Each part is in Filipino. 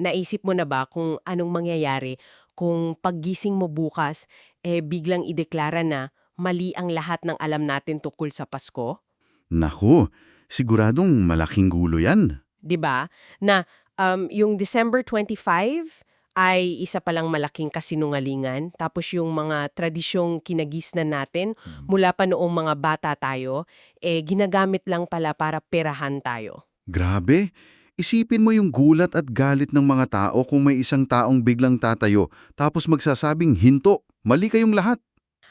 Naisip mo na ba kung anong mangyayari kung paggising mo bukas, biglang ideklara na mali ang lahat ng alam natin tungkol sa Pasko? Naku, siguradong malaking gulo yan. 'Di ba? Na yung December 25 ay isa palang malaking kasinungalingan, tapos yung mga tradisyong kinagisnan natin mula pa noong mga bata tayo, ginagamit lang pala para perahan tayo. Grabe, isipin mo yung gulat at galit ng mga tao kung may isang taong biglang tatayo tapos magsasabing hinto, mali kayong lahat.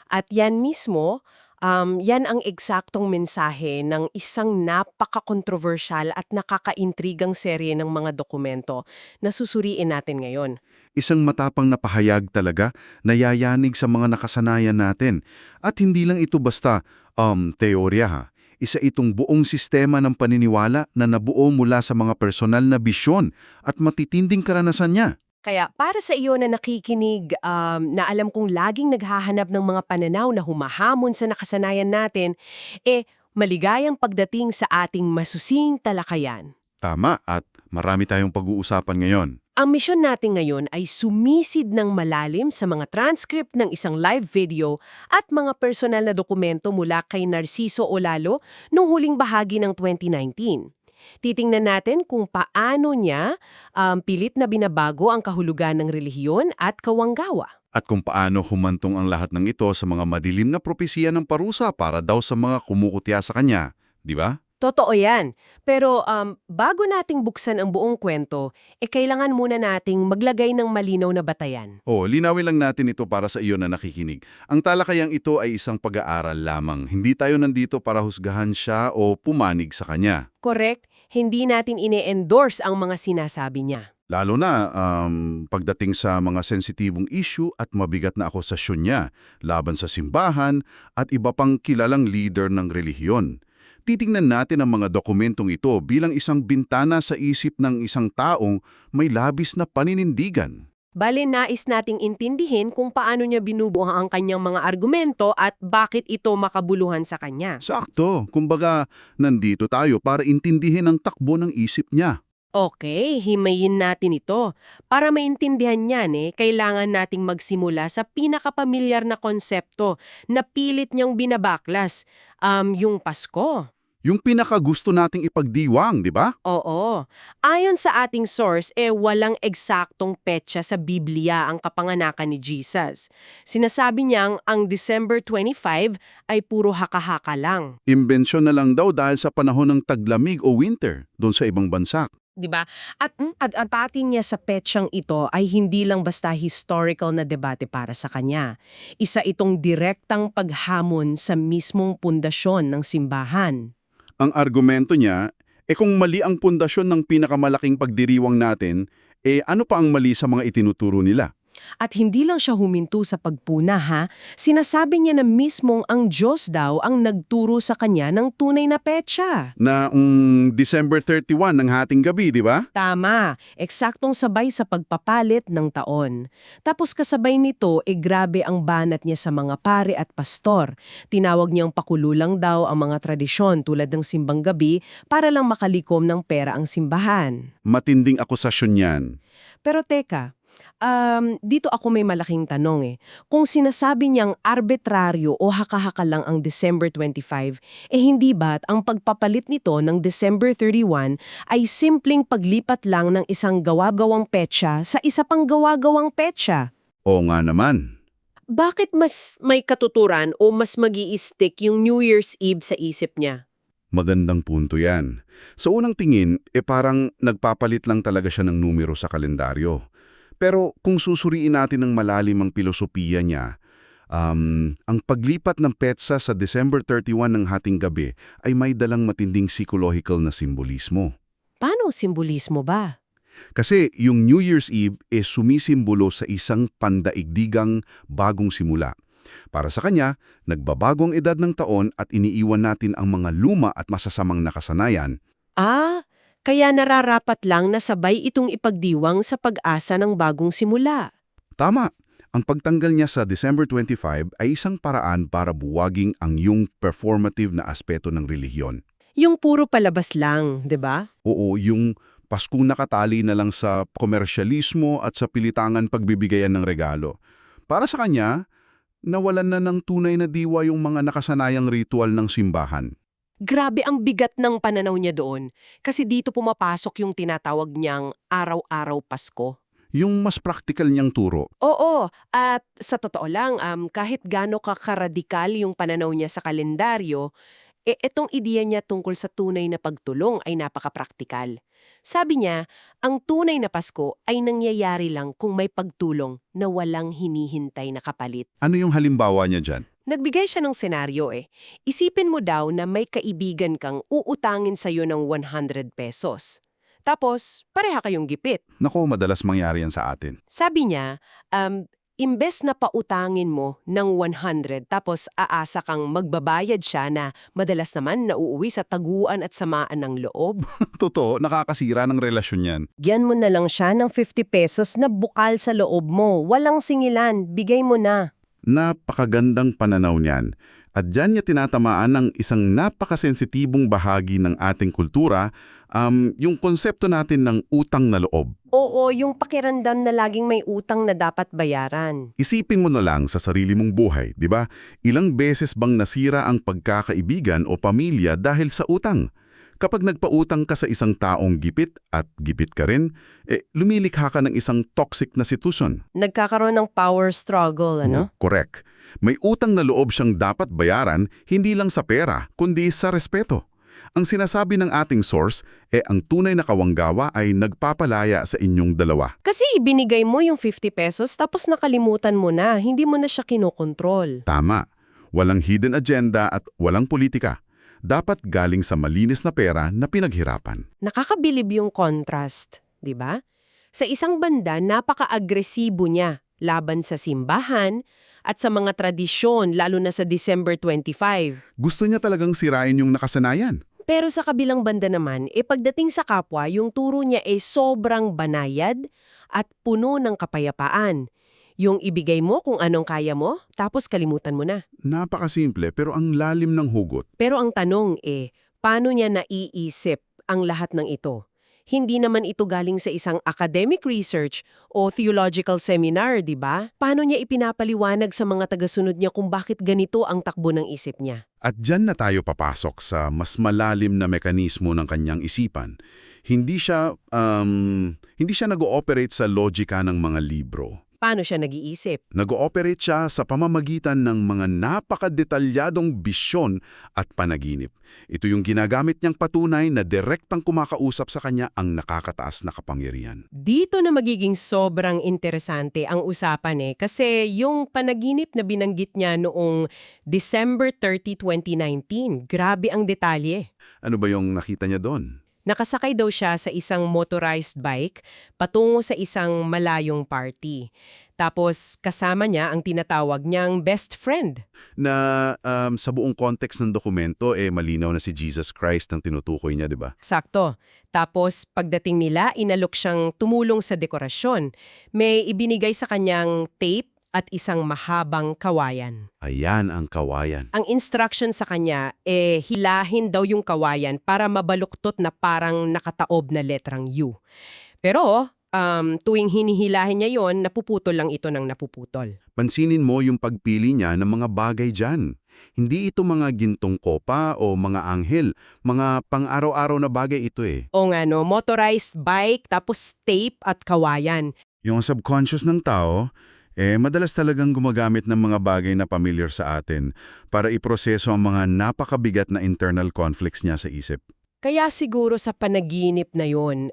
At yan mismo, yan ang eksaktong mensahe ng isang napaka-kontrobersyal at nakakaintrigang serye ng mga dokumento na susuriin natin ngayon. Isang matapang na pahayag talaga na yayanig sa mga nakasanayan natin. At hindi lang ito basta, teorya ha. Isa itong buong sistema ng paniniwala na nabuo mula sa mga personal na bisyon at matitinding karanasan niya. Kaya para sa iyo na nakikinig, na alam kong laging naghahanap ng mga pananaw na humahamon sa nakasanayan natin, maligayang pagdating sa ating masusing talakayan. Tama, at marami tayong pag-uusapan ngayon. Ang misyon natin ngayon ay sumisid ng malalim sa mga transcript ng isang live video at mga personal na dokumento mula kay Narciso Olalo noong huling bahagi ng 2019. Titingnan natin kung paano niya pilit na binabago ang kahulugan ng relihiyon at kawanggawa. At kung paano humantong ang lahat ng ito sa mga madilim na propesiya ng parusa para daw sa mga kumukutya sa kanya. Di ba? Totoo yan. Pero bago nating buksan ang buong kwento, kailangan muna nating maglagay ng malinaw na batayan. Linawin lang natin ito para sa iyo na nakikinig. Ang talakayang ito ay isang pag-aaral lamang. Hindi tayo nandito para husgahan siya o pumanig sa kanya. Correct? Hindi natin ine-endorse ang mga sinasabi niya. Lalo na pagdating sa mga sensitibong issue at mabigat na akusasyon niya laban sa simbahan at iba pang kilalang leader ng relihiyon. Titingnan natin ang mga dokumentong ito bilang isang bintana sa isip ng isang taong may labis na paninindigan. Bale, nais nating intindihin kung paano niya binubuo ang kanyang mga argumento at bakit ito makabuluhan sa kanya. Sakto, kumbaga nandito tayo para intindihin ang takbo ng isip niya. Okay, himayin natin ito. Para maintindihan niyan, kailangan nating magsimula sa pinakapamilyar na konsepto na pilit niyang binabaklas, yung Pasko. Yung pinakagusto nating ipagdiwang, di ba? Oo. Ayon sa ating source, walang eksaktong petsa sa Biblia ang kapanganakan ni Jesus. Sinasabi niyang ang December 25 ay puro haka-haka lang. Imbensyon na lang daw dahil sa panahon ng taglamig o winter doon sa ibang bansa. 'Di ba? At pati niya sa petsang ito ay hindi lang basta historical na debate para sa kanya. Isa itong direktang paghamon sa mismong pundasyon ng simbahan. Ang argumento niya, kung mali ang pundasyon ng pinakamalaking pagdiriwang natin, ano pa ang mali sa mga itinuturo nila? At hindi lang siya huminto sa pagpuna ha, sinasabi niya na mismong ang Diyos daw ang nagturo sa kanya ng tunay na petsa. Na December 31 ng hating gabi, di ba? Tama, eksaktong sabay sa pagpapalit ng taon. Tapos kasabay nito, grabe ang banat niya sa mga pare at pastor. Tinawag niyang pakululang daw ang mga tradisyon tulad ng simbang gabi para lang makalikom ng pera ang simbahan. Matinding akusasyon yan. Pero teka, dito ako may malaking tanong. Kung sinasabi niyang arbitraryo o haka-haka lang ang December 25, hindi ba't ang pagpapalit nito ng December 31 ay simpleng paglipat lang ng isang gawa-gawang petsa sa isa pang gawa-gawang petsa? Oo nga naman. Bakit mas may katuturan o mas magi-stick yung New Year's Eve sa isip niya? Magandang punto yan. Sa unang tingin, parang nagpapalit lang talaga siya ng numero sa kalendaryo. Pero kung susuriin natin ng malalim ang pilosopiya niya, ang paglipat ng petsa sa December 31 ng hating gabi ay may dalang matinding psychological na simbolismo. Paano simbolismo ba? Kasi yung New Year's Eve sumisimbolo sa isang pandaigdigang bagong simula. Para sa kanya, nagbabago ang edad ng taon at iniiwan natin ang mga luma at masasamang nakasanayan. Kaya nararapat lang na sabay itong ipagdiwang sa pag-asa ng bagong simula. Tama. Ang pagtanggal niya sa December 25 ay isang paraan para buwaging ang yung performative na aspeto ng relihiyon. Yung puro palabas lang, 'di ba? Oo, yung Paskong nakatali na lang sa komersyalismo at sa pilitangan pagbibigayan ng regalo. Para sa kanya, nawalan na ng tunay na diwa yung mga nakasanayang ritual ng simbahan. Grabe ang bigat ng pananaw niya doon. Kasi dito pumapasok yung tinatawag niyang araw-araw Pasko. Yung mas praktikal niyang turo. Oo, at sa totoo lang, kahit gaano ka-karadikal yung pananaw niya sa kalendaryo, etong ideya niya tungkol sa tunay na pagtulong ay napaka-praktikal. Sabi niya, ang tunay na Pasko ay nangyayari lang kung may pagtulong na walang hinihintay na kapalit. Ano yung halimbawa niya dyan? Nagbigay siya ng senaryo Isipin mo daw na may kaibigan kang uutangin sa'yo ng 100 pesos. Tapos, pareha kayong gipit. Nako, madalas mangyari yan sa atin. Sabi niya, imbes na pautangin mo ng 100 tapos aasa kang magbabayad siya na madalas naman nauuwi sa taguan at samaan ng loob. Totoo, nakakasira ng relasyon yan. Gyan mo na lang siya ng 50 pesos na bukal sa loob mo. Walang singilan, bigay mo na. Napakagandang pananaw niyan. At dyan niya tinatamaan ng isang napakasensitibong bahagi ng ating kultura, yung konsepto natin ng utang na loob. Oo, yung pakiramdam na laging may utang na dapat bayaran. Isipin mo na lang sa sarili mong buhay, di ba? Ilang beses bang nasira ang pagkakaibigan o pamilya dahil sa utang? Kapag nagpautang ka sa isang taong gipit at gipit ka rin, lumilikha ka ng isang toxic na sitwasyon. Nagkakaroon ng power struggle, ano? Correct. May utang na loob siyang dapat bayaran, hindi lang sa pera, kundi sa respeto. Ang sinasabi ng ating source, ang tunay na kawanggawa ay nagpapalaya sa inyong dalawa. Kasi ibinigay mo yung 50 pesos tapos nakalimutan mo na, hindi mo na siya kinokontrol. Tama. Walang hidden agenda at walang politika. Dapat galing sa malinis na pera na pinaghirapan. Nakakabilib yung contrast, di ba? Sa isang banda, napaka-agresibo niya laban sa simbahan at sa mga tradisyon, lalo na sa December 25. Gusto niya talagang sirain yung nakasanayan. Pero sa kabilang banda naman, pagdating sa kapwa, yung turo niya sobrang banayad at puno ng kapayapaan. Yung ibigay mo kung anong kaya mo, tapos kalimutan mo na. Napakasimple pero ang lalim ng hugot. Pero ang tanong paano niya naiisip ang lahat ng ito? Hindi naman ito galing sa isang academic research o theological seminar, di ba? Paano niya ipinapaliwanag sa mga tagasunod niya kung bakit ganito ang takbo ng isip niya? At dyan na tayo papasok sa mas malalim na mekanismo ng kanyang isipan. Hindi siya nag-ooperate sa logika ng mga libro. Paano siya nag-iisip? Nag-ooperate siya sa pamamagitan ng mga napakadetalyadong bisyon at panaginip. Ito yung ginagamit niyang patunay na direktang kumakausap sa kanya ang nakakataas na kapangyarihan. Dito na magiging sobrang interesante ang usapan kasi yung panaginip na binanggit niya noong December 30, 2019, grabe ang detalye. Ano ba yung nakita niya doon? Nakasakay daw siya sa isang motorized bike patungo sa isang malayong party. Tapos kasama niya ang tinatawag niyang best friend. Na sa buong context ng dokumento, malinaw na si Jesus Christ ang tinutukoy niya, di ba? Sakto. Tapos pagdating nila, inalok siyang tumulong sa dekorasyon. May ibinigay sa kanyang tape at isang mahabang kawayan. Ayan ang kawayan. Ang instruction sa kanya, hilahin daw yung kawayan para mabaluktot na parang nakataob na letrang U. Pero, tuwing hinihilahin niya yon, napuputol lang ito ng napuputol. Pansinin mo yung pagpili niya ng mga bagay dyan. Hindi ito mga gintong kopa o mga anghel. Mga pang-araw-araw na bagay ito O nga no, motorized bike, tapos tape at kawayan. Yung subconscious ng tao, madalas talagang gumagamit ng mga bagay na familiar sa atin para iproseso ang mga napakabigat na internal conflicts niya sa isip. Kaya siguro sa panaginip na yon,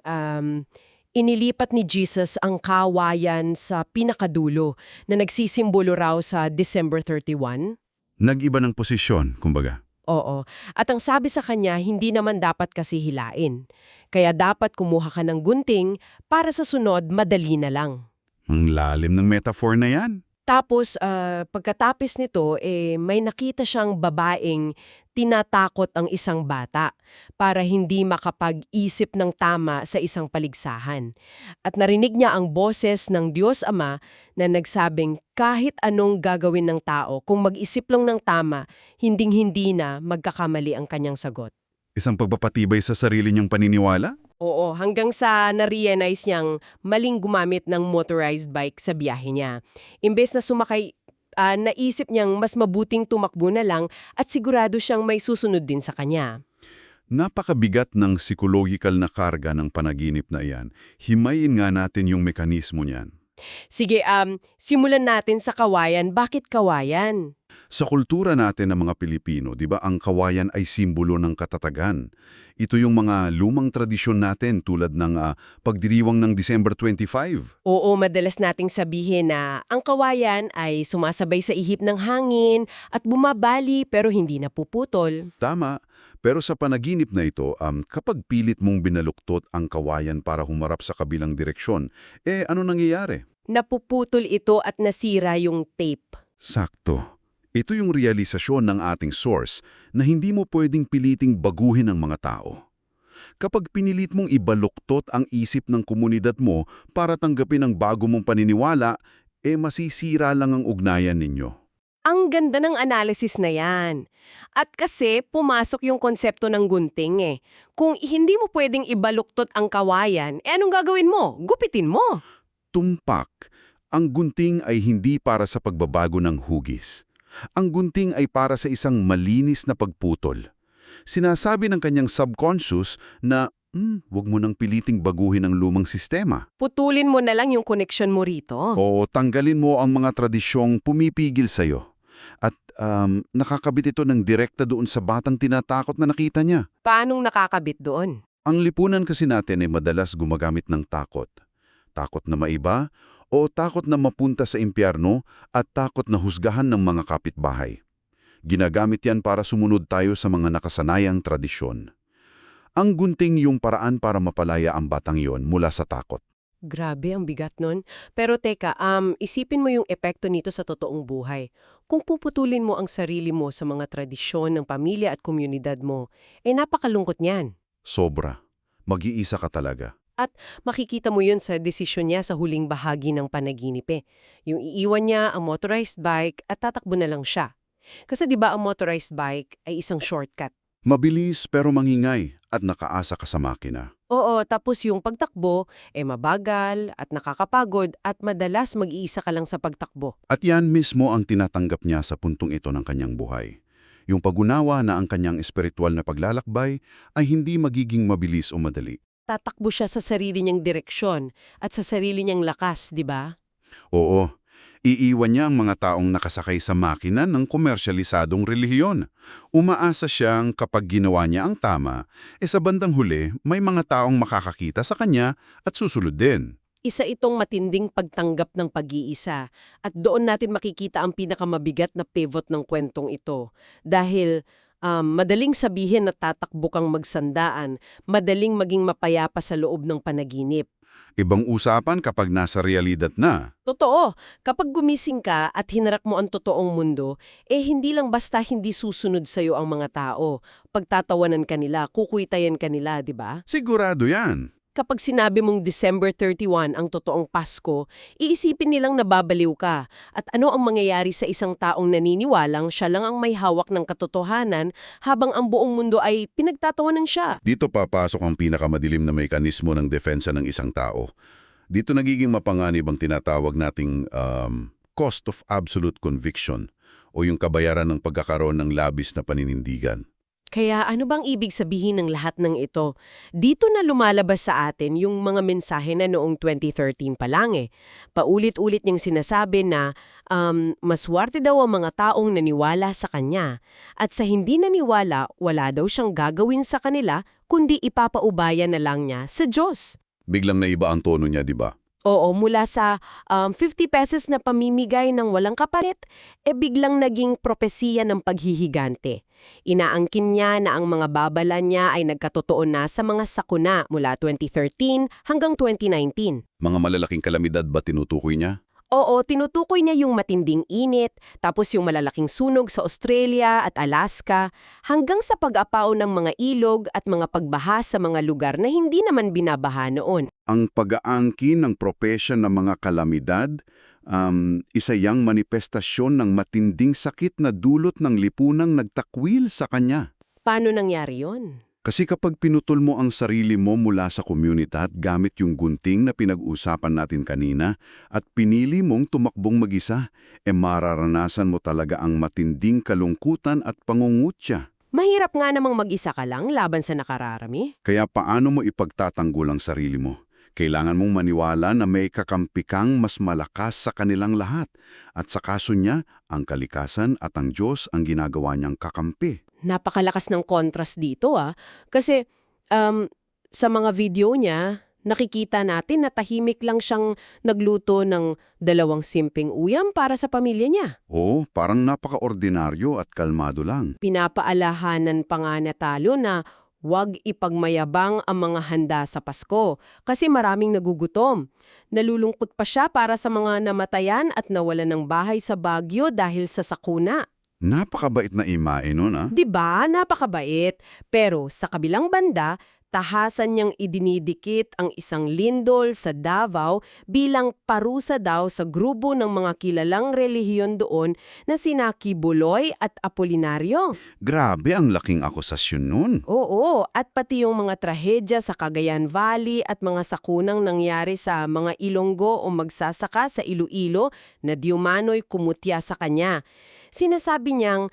inilipat ni Jesus ang kawayan sa pinakadulo na nagsisimbolo raw sa December 31. Nag-iba ng posisyon, kumbaga. Oo. At ang sabi sa kanya, hindi naman dapat kasi hilain. Kaya dapat kumuha ka ng gunting para sa sunod madali na lang. Ang lalim ng metaphor na yan. Tapos, pagkatapos nito, may nakita siyang babaeng tinatakot ang isang bata para hindi makapag-isip ng tama sa isang paligsahan. At narinig niya ang boses ng Diyos Ama na nagsabing kahit anong gagawin ng tao, kung mag-isip lang ng tama, hinding-hindi na magkakamali ang kanyang sagot. Isang pagpapatibay sa sarili niyang paniniwala? Oo, hanggang sa na-realize niyang maling gumamit ng motorized bike sa biyahe niya. Imbes na sumakay, naisip niyang mas mabuting tumakbo na lang at sigurado siyang may susunod din sa kanya. Napakabigat ng psychological na karga ng panaginip na iyan. Himayin nga natin yung mekanismo niyan. Sige, simulan natin sa kawayan. Bakit kawayan? Sa kultura natin ng mga Pilipino, di ba, ang kawayan ay simbolo ng katatagan. Ito yung mga lumang tradisyon natin tulad ng pagdiriwang ng December 25. Oo, madalas nating sabihin na ang kawayan ay sumasabay sa ihip ng hangin at bumabali pero hindi napuputol. Tama, pero sa panaginip na ito, kapag pilit mong binaluktot ang kawayan para humarap sa kabilang direksyon, ano nangyayari? Napuputol ito at nasira yung tape. Sakto. Ito yung realisasyon ng ating source na hindi mo pwedeng piliting baguhin ang mga tao. Kapag pinilit mong ibaluktot ang isip ng komunidad mo para tanggapin ang bago mong paniniwala, masisira lang ang ugnayan ninyo. Ang ganda ng analysis na yan. At kasi pumasok yung konsepto ng gunting eh. Kung hindi mo pwedeng ibaluktot ang kawayan, anong gagawin mo? Gupitin mo. Tumpak, ang gunting ay hindi para sa pagbabago ng hugis. Ang gunting ay para sa isang malinis na pagputol. Sinasabi ng kanyang subconscious na, wag mo nang piliting baguhin ang lumang sistema. Putulin mo na lang yung connection mo rito. O tanggalin mo ang mga tradisyong pumipigil sa'yo. At nakakabit ito ng direkta doon sa batang tinatakot na nakita niya. Paanong nakakabit doon? Ang lipunan kasi natin ay madalas gumagamit ng takot. Takot na maiba o takot na mapunta sa impyerno at takot na husgahan ng mga kapitbahay. Ginagamit yan para sumunod tayo sa mga nakasanayang tradisyon. Ang gunting yung paraan para mapalaya ang batang yon mula sa takot. Grabe, ang bigat nun. Pero teka, isipin mo yung epekto nito sa totoong buhay. Kung puputulin mo ang sarili mo sa mga tradisyon ng pamilya at komunidad mo, napakalungkot niyan. Sobra. Mag-iisa ka talaga. At makikita mo yun sa desisyon niya sa huling bahagi ng panaginip eh. Yung iiwan niya ang motorized bike at tatakbo na lang siya. Kasi 'di ba ang motorized bike ay isang shortcut. Mabilis pero mangingay at nakaasa ka sa makina. Oo, tapos yung pagtakbo mabagal at nakakapagod at madalas mag-iisa ka lang sa pagtakbo. At yan mismo ang tinatanggap niya sa puntong ito ng kanyang buhay. Yung pag-unawa na ang kanyang espiritual na paglalakbay ay hindi magiging mabilis o madali. Tatakbo siya sa sarili niyang direksyon at sa sarili niyang lakas, 'di ba? Oo, iiwan niya ang mga taong nakasakay sa makina ng komersyalisadong relihiyon. Umaasa siyang kapag ginawa niya ang tama, sa bandang huli may mga taong makakakita sa kanya at susunod din. Isa itong matinding pagtanggap ng pag-iisa at doon natin makikita ang pinakamabigat na pivot ng kwentong ito. Dahil madaling sabihin na tatakbo kang magsandaan, madaling maging mapayapa sa loob ng panaginip. Ibang usapan kapag nasa realidad na. Totoo, kapag gumising ka at hinarap mo ang totoong mundo, hindi lang basta hindi susunod sa'yo ang mga tao. Pagtatawanan kanila, kukuitayan kanila, di ba? Sigurado yan. Kapag sinabi mong December 31 ang totoong Pasko, iisipin nilang nababaliw ka. At ano ang mangyayari sa isang taong naniniwalang siya lang ang may hawak ng katotohanan habang ang buong mundo ay pinagtatawanan siya? Dito papasok ang pinakamadilim na mekanismo ng depensa ng isang tao. Dito nagiging mapanganib ang tinatawag nating cost of absolute conviction o yung kabayaran ng pagkakaroon ng labis na paninindigan. Kaya ano bang ibig sabihin ng lahat ng ito? Dito na lumalabas sa atin yung mga mensahe na noong 2013 pa lang eh. Paulit-ulit niyang sinasabi na maswerte daw ang mga taong naniwala sa kanya. At sa hindi naniwala, wala daw siyang gagawin sa kanila kundi ipapaubayan na lang niya sa Diyos. Biglang naiba ang tono niya, di ba? Oo, mula sa 50 pesos na pamimigay ng walang kapalit, biglang naging propesiya ng paghihigante. Inaangkin niya na ang mga babala niya ay nagkatotoo na sa mga sakuna mula 2013 hanggang 2019. Mga malalaking kalamidad ba tinutukoy niya? Oo, tinutukoy niya yung matinding init, tapos yung malalaking sunog sa Australia at Alaska, hanggang sa pag-apaw ng mga ilog at mga pagbaha sa mga lugar na hindi naman binabaha noon. Ang pag-aangkin ng propesya ng mga kalamidad, isa yang manifestasyon ng matinding sakit na dulot ng lipunang nagtakwil sa kanya. Paano nangyari yon? Kasi kapag pinutol mo ang sarili mo mula sa komunidad gamit yung gunting na pinag-usapan natin kanina at pinili mong tumakbong mag-isa, mararanasan mo talaga ang matinding kalungkutan at pangungutya. Mahirap nga namang mag-isa ka lang laban sa nakararami. Kaya paano mo ipagtatanggol ang sarili mo? Kailangan mong maniwala na may kakampi kang mas malakas sa kanilang lahat. At sa kaso niya, ang kalikasan at ang Diyos ang ginagawa niyang kakampi. Napakalakas ng contrast dito Kasi sa mga video niya, nakikita natin na tahimik lang siyang nagluto ng 2 simping uyam para sa pamilya niya. Oo, parang napaka-ordinaryo at kalmado lang. Pinapaalahanan pa nga na talo na huwag ipagmayabang ang mga handa sa Pasko kasi maraming nagugutom. Nalulungkot pa siya para sa mga namatayan at nawalan ng bahay sa Baguio dahil sa sakuna. Napakabait na imae nun, ah. 'Di ba? Napakabait. Pero sa kabilang banda, tahasan niyang idinidikit ang isang lindol sa Davao bilang parusa daw sa grupo ng mga kilalang relihiyon doon na sina Kibuloy at Apolinario. Grabe ang laking akusasyon nun. Oo, at pati yung mga trahedya sa Cagayan Valley at mga sakunang nangyari sa mga Ilonggo o magsasaka sa Iloilo na diumano'y kumutya sa kanya. Sinasabi niyang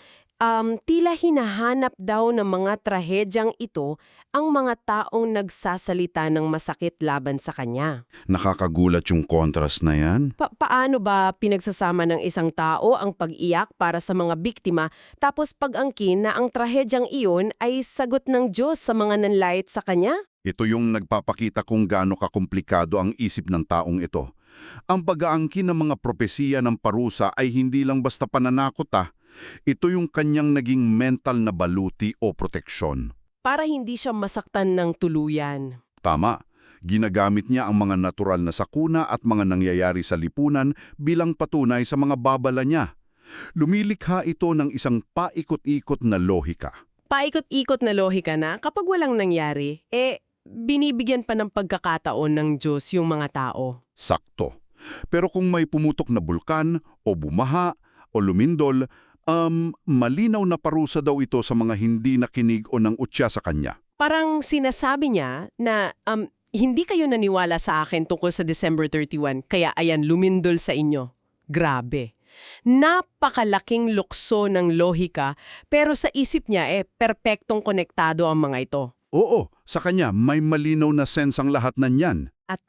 tila hinahanap daw ng mga trahedyang ito ang mga taong nagsasalita ng masakit laban sa kanya. Nakakagulat yung contrast na yan. Paano ba pinagsasama ng isang tao ang pag-iyak para sa mga biktima tapos pag-angkin na ang trahedyang iyon ay sagot ng Diyos sa mga nanlait sa kanya? Ito yung nagpapakita kung gaano kakomplikado ang isip ng taong ito. Ang pag-aangkin ng mga propesiya ng parusa ay hindi lang basta pananakot. Ito yung kanyang naging mental na baluti o proteksyon. Para hindi siya masaktan ng tuluyan. Tama. Ginagamit niya ang mga natural na sakuna at mga nangyayari sa lipunan bilang patunay sa mga babala niya. Lumilikha ito ng isang paikot-ikot na lohika. Paikot-ikot na lohika na kapag walang nangyari, binibigyan pa ng pagkakataon ng Diyos yung mga tao. Sakto. Pero kung may pumutok na bulkan o bumaha o lumindol, malinaw na parusa daw ito sa mga hindi nakinig o nang utya sa kanya. Parang sinasabi niya na hindi kayo naniwala sa akin tungkol sa December 31, kaya ayan, lumindol sa inyo. Grabe. Napakalaking lukso ng lohika, pero sa isip niya perpektong konektado ang mga ito. Oo, sa kanya may malinaw na sense ang lahat na niyan. At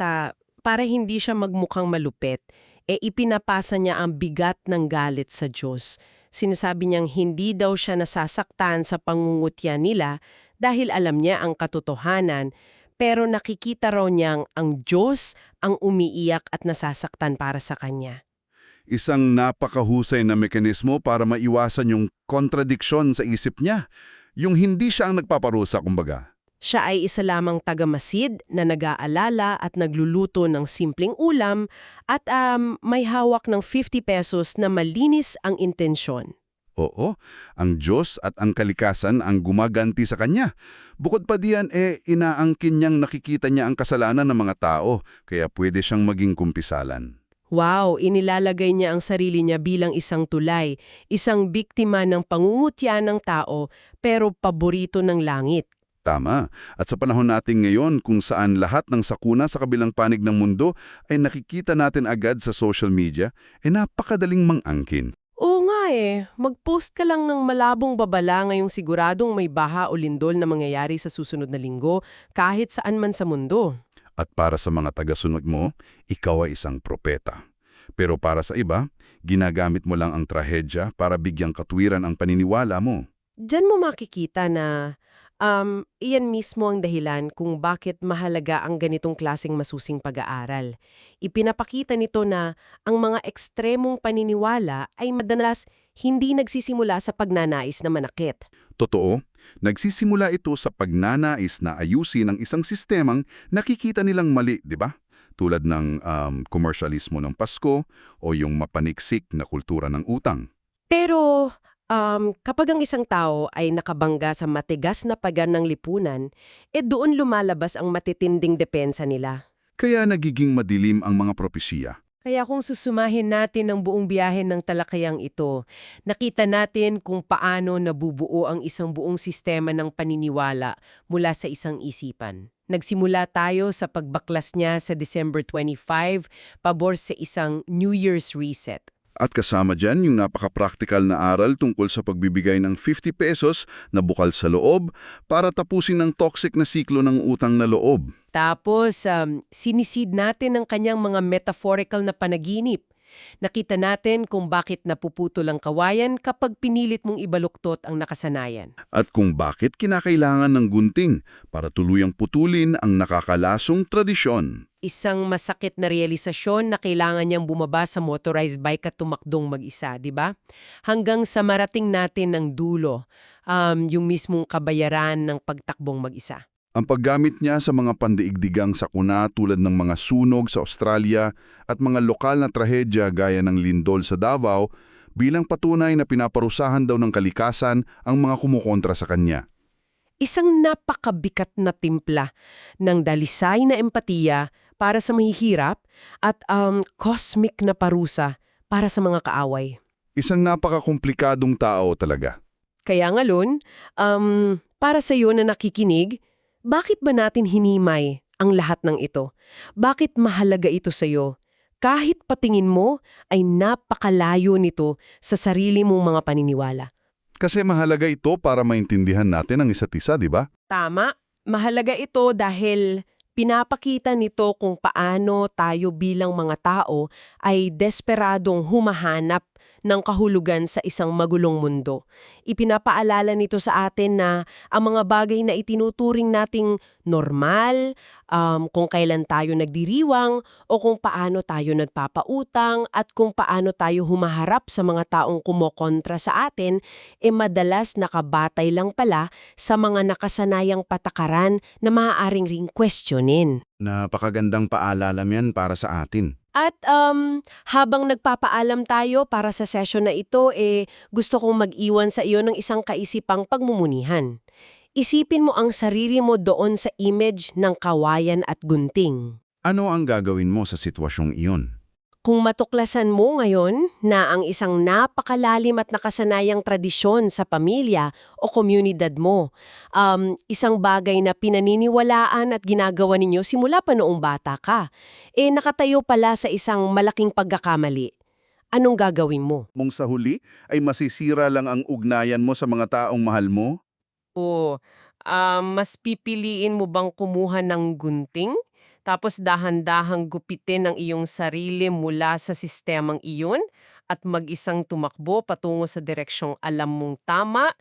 para hindi siya magmukhang malupit, ipinapasa niya ang bigat ng galit sa Diyos. Sinasabi niyang hindi daw siya nasasaktan sa pangungutya nila dahil alam niya ang katotohanan, pero nakikita raw niyang ang Diyos ang umiiyak at nasasaktan para sa kanya. Isang napakahusay na mekanismo para maiwasan yung kontradiksyon sa isip niya. Yung hindi siya ang nagpaparusa, kumbaga. Siya ay isa lamang tagamasid na nag-aalala at nagluluto ng simpleng ulam at may hawak ng 50 pesos na malinis ang intensyon. Oo, ang Diyos at ang kalikasan ang gumaganti sa kanya. Bukod pa diyan, inaangkin niyang nakikita niya ang kasalanan ng mga tao, kaya pwede siyang maging kumpisalan. Wow, inilalagay niya ang sarili niya bilang isang tulay, isang biktima ng pangungutya ng tao, pero paborito ng langit. Tama. At sa panahon natin ngayon kung saan lahat ng sakuna sa kabilang panig ng mundo ay nakikita natin agad sa social media, napakadaling mang-angkin. Oo nga mag-post ka lang ng malabong babala ngayong siguradong may baha o lindol na mangyayari sa susunod na linggo kahit saan man sa mundo. At para sa mga tagasunod mo, ikaw ay isang propeta. Pero para sa iba, ginagamit mo lang ang trahedya para bigyang katwiran ang paniniwala mo. Diyan mo makikita na iyan mismo ang dahilan kung bakit mahalaga ang ganitong klaseng masusing pag-aaral. Ipinapakita nito na ang mga ekstremong paniniwala ay madalas hindi nagsisimula sa pagnanais na manakit. Totoo, nagsisimula ito sa pagnanais na ayusin ang isang sistemang nakikita nilang mali, di ba? Tulad ng komersyalismo ng Pasko o yung mapaniksik na kultura ng utang. Pero kapag ang isang tao ay nakabangga sa matigas na pagan ng lipunan, doon lumalabas ang matitinding depensa nila. Kaya nagiging madilim ang mga propesiya. Kaya kung susumahin natin ang buong biyahe ng talakayang ito, nakita natin kung paano nabubuo ang isang buong sistema ng paniniwala mula sa isang isipan. Nagsimula tayo sa pagbaklas niya sa December 25, pabor sa isang New Year's reset. At kasama dyan yung napaka-practical na aral tungkol sa pagbibigay ng 50 pesos na bukal sa loob para tapusin ang toxic na siklo ng utang na loob. Tapos, sinisid natin ang kanyang mga metaphorical na panaginip. Nakita natin kung bakit napuputol ang kawayan kapag pinilit mong ibaluktot ang nakasanayan. At kung bakit kinakailangan ng gunting para tuluyang putulin ang nakakalasong tradisyon. Isang masakit na realisasyon na kailangan niyang bumaba sa motorized bike at tumakdong mag-isa, di ba? Hanggang sa marating natin ang dulo, yung mismong kabayaran ng pagtakbong mag-isa. Ang paggamit niya sa mga pandaigdigang sakuna tulad ng mga sunog sa Australia at mga lokal na trahedya gaya ng lindol sa Davao bilang patunay na pinaparusahan daw ng kalikasan ang mga kumukontra sa kanya. Isang napakabikat na timpla ng dalisay na empatiya para sa mahihirap at cosmic na parusa para sa mga kaaway. Isang napakakomplikadong tao talaga. Kaya ngalun, para sa iyo na nakikinig, bakit ba natin hinimay ang lahat ng ito? Bakit mahalaga ito sa iyo? Kahit patingin mo ay napakalayo nito sa sarili mong mga paniniwala. Kasi mahalaga ito para maintindihan natin ang isa't isa, di ba? Tama, mahalaga ito dahil pinapakita nito kung paano tayo bilang mga tao ay desperadong humahanap ng kahulugan sa isang magulong mundo. Ipinapaalala nito sa atin na ang mga bagay na itinuturing nating normal, kung kailan tayo nagdiriwang o kung paano tayo nagpapautang at kung paano tayo humaharap sa mga taong kumokontra sa atin, madalas nakabatay lang pala sa mga nakasanayang patakaran na maaaring ring questionin. Napakagandang paalala yan para sa atin. At habang nagpapaalam tayo para sa session na ito, gusto kong mag-iwan sa iyo ng isang kaisipang pagmumunihan. Isipin mo ang sarili mo doon sa image ng kawayan at gunting. Ano ang gagawin mo sa sitwasyong iyon? Kung matuklasan mo ngayon na ang isang napakalalim at nakasanayang tradisyon sa pamilya o komunidad mo, isang bagay na pinaniniwalaan at ginagawa ninyo simula pa noong bata ka, nakatayo pala sa isang malaking pagkakamali, anong gagawin mo? Mong sa huli ay masisira lang ang ugnayan mo sa mga taong mahal mo? O mas pipiliin mo bang kumuha ng gunting? Tapos dahan-dahang gupitin ang iyong sarili mula sa sistemang iyon at mag-isang tumakbo patungo sa direksyong alam mong tama,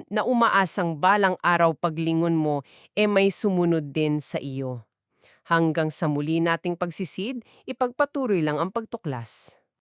na umaasang balang araw paglingon mo may sumunod din sa iyo. Hanggang sa muli nating pagsisid, ipagpatuloy lang ang pagtuklas.